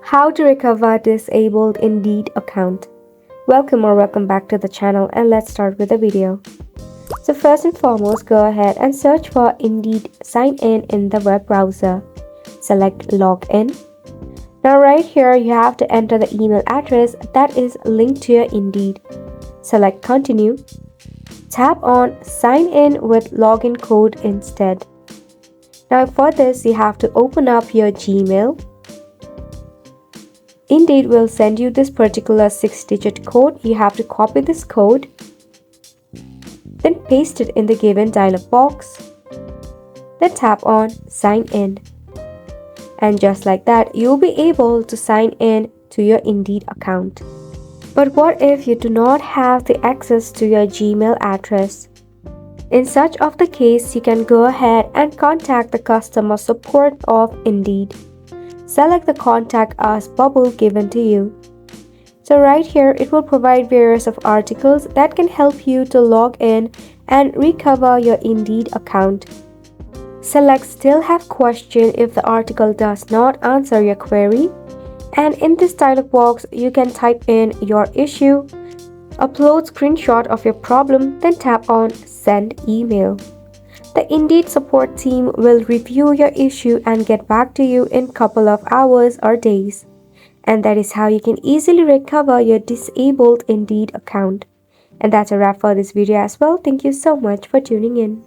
How to recover disabled Indeed account. Welcome back to the channel, and let's start with the video. So first and foremost, go ahead and search for Indeed sign in the web browser. Select login. Now right here you have to enter the email address that is linked to your Indeed. Select continue. Tap on sign in with login code instead. Now for this you have to open up your Gmail. Indeed will send you this particular 6-digit code. You have to copy this code, then paste it in the given dialog box. Then tap on sign in. And just like that, you'll be able to sign in to your Indeed account. But what if you do not have the access to your Gmail address? In such of the case, you can go ahead and contact the customer support of Indeed. Select the contact us bubble given to you. So right here, it will provide various of articles that can help you to log in and recover your Indeed account. Select still have question if the article does not answer your query. And in this dialog box, you can type in your issue, upload screenshot of your problem, then tap on send email. The Indeed support team will review your issue and get back to you in couple of hours or days. And that is how you can easily recover your disabled Indeed account. And that's a wrap for this video as well. Thank you so much for tuning in.